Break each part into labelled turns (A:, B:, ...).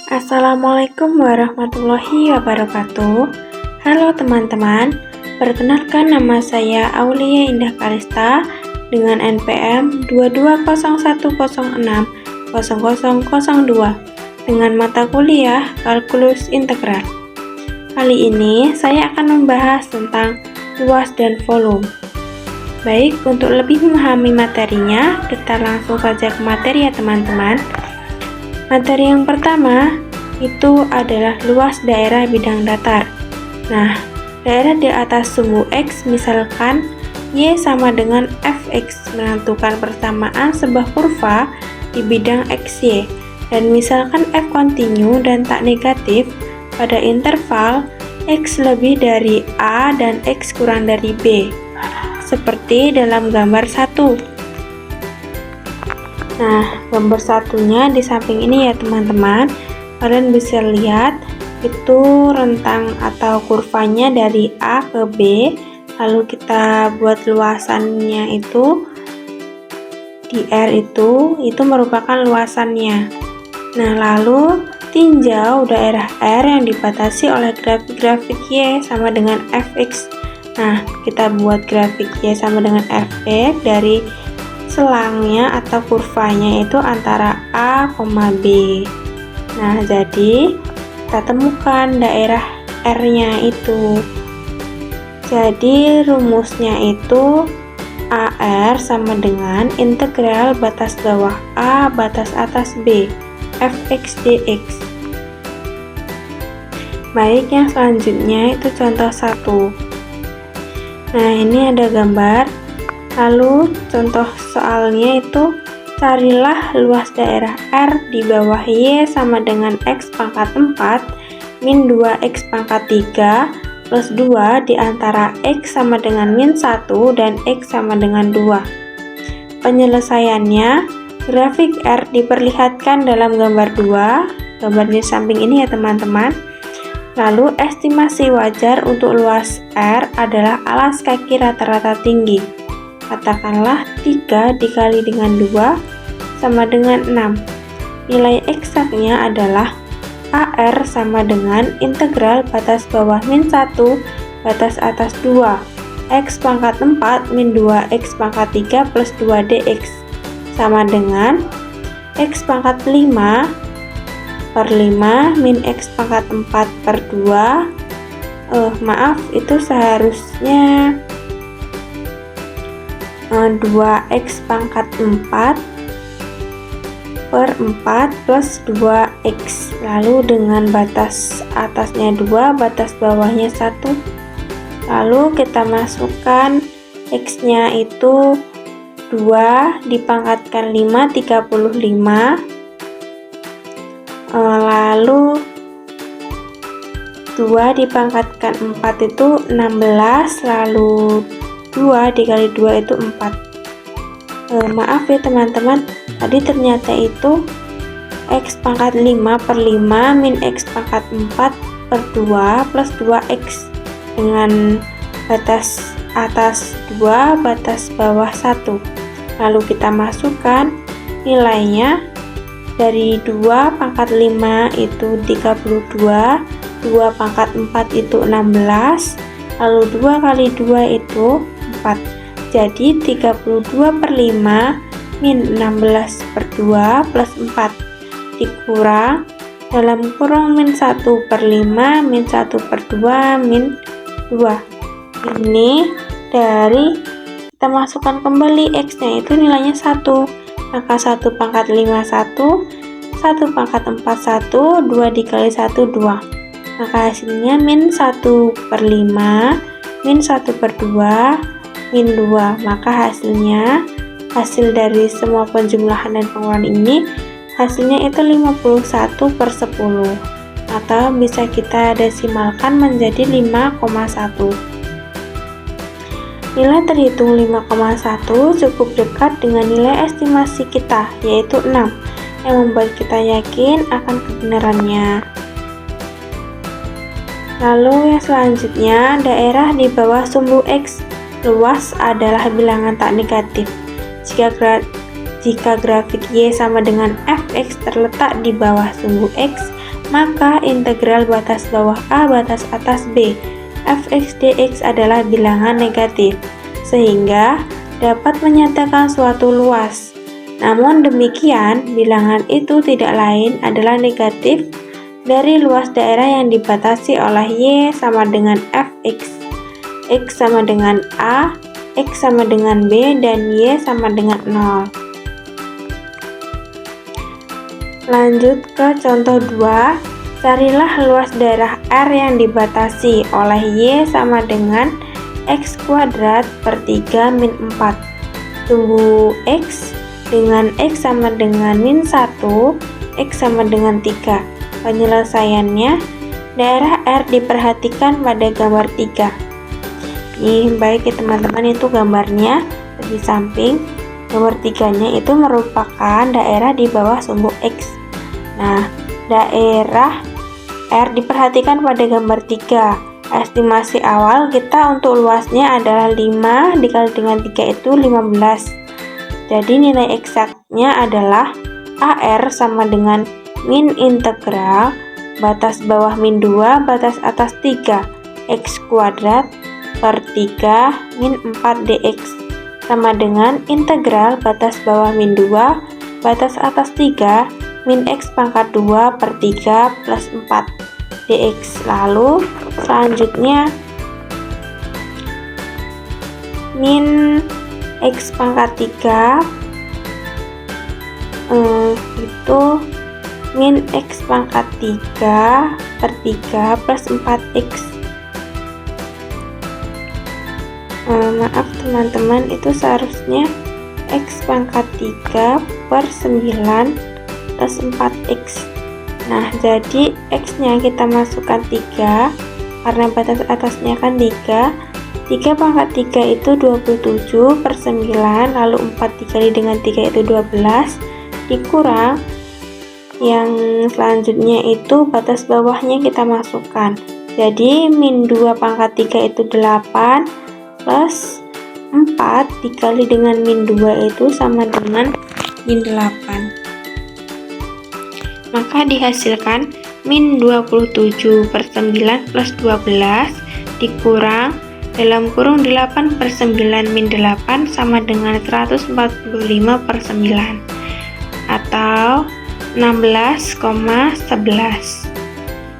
A: Assalamualaikum warahmatullahi wabarakatuh. Halo teman-teman, perkenalkan nama saya Aulia Indah Kalista dengan NPM 2201060002 dengan mata kuliah Kalkulus Integral. Kali ini saya akan membahas tentang luas dan volume. Baik, untuk lebih memahami materinya, kita langsung saja ke materi ya teman-teman. Materi yang pertama itu adalah luas daerah bidang datar. Nah, daerah di atas sumbu X misalkan Y sama dengan Fx menentukan persamaan sebuah kurva di bidang XY, dan misalkan F kontinu dan tak negatif pada interval X lebih dari A dan X kurang dari B, seperti dalam gambar 1. Nah, gambar satunya di samping ini ya teman-teman. Kalian bisa lihat itu rentang atau kurvanya dari A ke B. Lalu kita buat luasannya itu di R itu merupakan luasannya. Nah, lalu tinjau daerah R yang dibatasi oleh grafik Y sama dengan Fx. Nah, kita buat grafik Y sama dengan Fx dari selangnya atau kurvanya itu antara A, B. Nah, jadi kita temukan daerah R-nya itu. Jadi rumusnya itu AR sama dengan integral batas bawah A batas atas B Fx dx. Baik, yang selanjutnya itu contoh 1. Nah, ini ada gambar. Lalu contoh soalnya itu carilah luas daerah R di bawah Y sama dengan X pangkat 4 min 2X pangkat 3 plus 2 di antara X sama dengan min 1 dan X sama dengan 2. Penyelesaiannya, grafik R diperlihatkan dalam gambar 2, gambar di samping ini ya teman-teman. Lalu estimasi wajar untuk luas R adalah alas kaki rata-rata tinggi. Katakanlah 3 dikali dengan 2 sama dengan 6. Nilai eksaknya adalah AR sama dengan integral batas bawah min 1 batas atas 2 X pangkat 4 min 2X pangkat 3 plus 2 dx sama dengan X pangkat 5 per 5 min X pangkat 4 per 2. Maaf, itu seharusnya 2X pangkat 4 per 4 plus 2X, lalu dengan batas atasnya 2, batas bawahnya 1. Lalu kita masukkan X nya itu 2 dipangkatkan 5, 35. Lalu 2 dipangkatkan 4 itu 16, lalu 2 dikali 2 itu 4. Maaf ya teman-teman, tadi ternyata itu X pangkat 5 per 5 min X pangkat 4 per 2 plus 2X dengan batas atas 2, batas bawah 1. Lalu kita masukkan nilainya, dari 2 pangkat 5 itu 32, 2 pangkat 4 itu 16, lalu 2 kali 2 itu 4. Jadi 32 per 5 min 16 per 2 plus 4 dikurang dalam kurung min 1 per 5 min 1 per 2 min 2. Ini dari kita masukkan kembali X nya itu nilainya 1, maka 1 pangkat 5 1, 1 pangkat 4 1, 2 dikali 1 2, maka hasilnya min 1 per 5 min 1 per 2 min 2. Maka hasil dari semua penjumlahan dan pengurangan ini hasilnya itu 51 per 10, atau bisa kita desimalkan menjadi 5,1. Nilai terhitung 5,1 cukup dekat dengan nilai estimasi kita, yaitu 6, yang membuat kita yakin akan kebenarannya. Lalu yang selanjutnya, daerah di bawah sumbu X. Luas adalah bilangan tak negatif. Jika grafik Y sama dengan Fx terletak di bawah sumbu X, maka integral batas bawah A batas atas B fx dx adalah bilangan negatif, sehingga dapat menyatakan suatu luas. Namun demikian, bilangan itu tidak lain adalah negatif dari luas daerah yang dibatasi oleh Y sama dengan fx, X sama dengan A, X sama dengan B, dan Y sama dengan 0. Lanjut ke contoh 2. Carilah luas daerah R yang dibatasi oleh Y sama dengan X kuadrat per 3 min 4. Tunggu X dengan X sama dengan min 1, X sama dengan 3. Penyelesaiannya, daerah R diperhatikan pada gambar 3. Ini baik ya teman-teman, itu gambarnya di samping. Gambar 3-nya itu merupakan daerah di bawah sumbu X. Nah, daerah R diperhatikan pada gambar 3. Estimasi awal kita untuk luasnya adalah 5 dikali dengan 3 itu 15. Jadi nilai eksaknya adalah AR sama dengan min integral batas bawah min 2 batas atas 3 X kuadrat per 3 min 4 dx sama dengan integral batas bawah min 2 batas atas 3 min X pangkat 2 per 3 plus 4 dx. Lalu selanjutnya min X pangkat 3 itu min X pangkat 3 per 3 plus 4X. Maaf teman-teman, itu seharusnya X pangkat 3 per 9 plus 4X. Nah, jadi X nya kita masukkan 3 karena batas atasnya kan 3 pangkat 3 itu 27 per 9, lalu 4 dikali dengan 3 itu 12, dikurang yang selanjutnya itu batas bawahnya kita masukkan. Jadi min 2 pangkat 3 itu 8 plus 4 dikali dengan min 2 itu sama dengan min 8. Maka dihasilkan min 27 per 9 plus 12 dikurang dalam kurung 8 per 9 min 8 sama dengan 145 per 9 atau 16,11.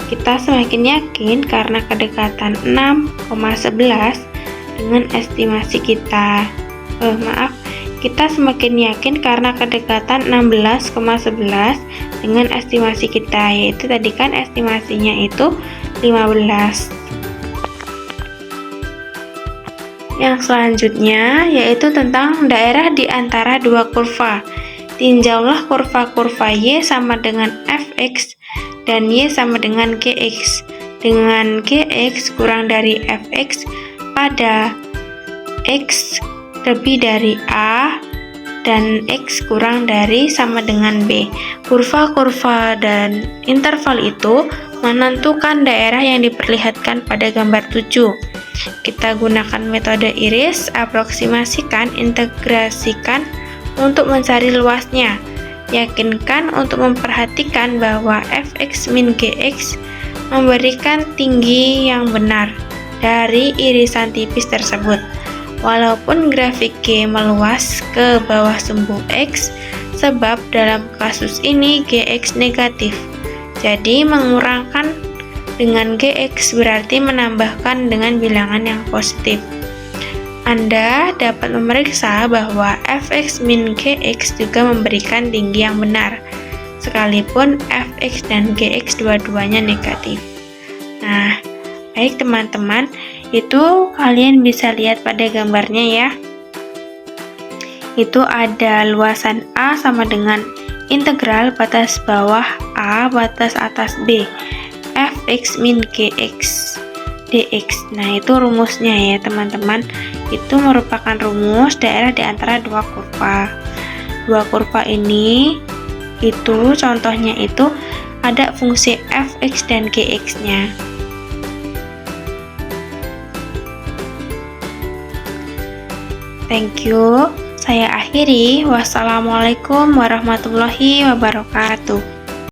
A: Kita semakin yakin karena kedekatan 6,11 dengan estimasi kita. Kita semakin yakin karena kedekatan 16,11 dengan estimasi kita, yaitu tadi kan estimasinya itu 15. Yang selanjutnya yaitu tentang daerah di antara dua kurva. Tinjaulah kurva-kurva Y sama dengan fx dan Y sama dengan gx, dengan gx kurang dari fx pada x lebih dari A dan X kurang dari sama dengan B. Kurva-kurva dan interval itu menentukan daerah yang diperlihatkan pada gambar 7. Kita gunakan metode iris, aproksimasikan, integrasikan untuk mencari luasnya. Yakinkan untuk memperhatikan bahwa fx min gx memberikan tinggi yang benar dari irisan tipis tersebut. Walaupun grafik G meluas ke bawah sumbu X, sebab dalam kasus ini Gx negatif. Jadi mengurangkan dengan Gx berarti menambahkan dengan bilangan yang positif. Anda dapat memeriksa bahwa fx min Gx juga memberikan tinggi yang benar, sekalipun fx dan Gx dua-duanya negatif. Nah, baik teman-teman, itu kalian bisa lihat pada gambarnya ya. Itu ada luasan A sama dengan integral batas bawah A batas atas B fx min gx dx. Nah, itu rumusnya ya teman-teman. Itu merupakan rumus daerah di antara dua kurva. Dua kurva ini itu contohnya itu ada fungsi fx dan gx-nya. Thank you. Saya akhiri. Wassalamualaikum warahmatullahi wabarakatuh.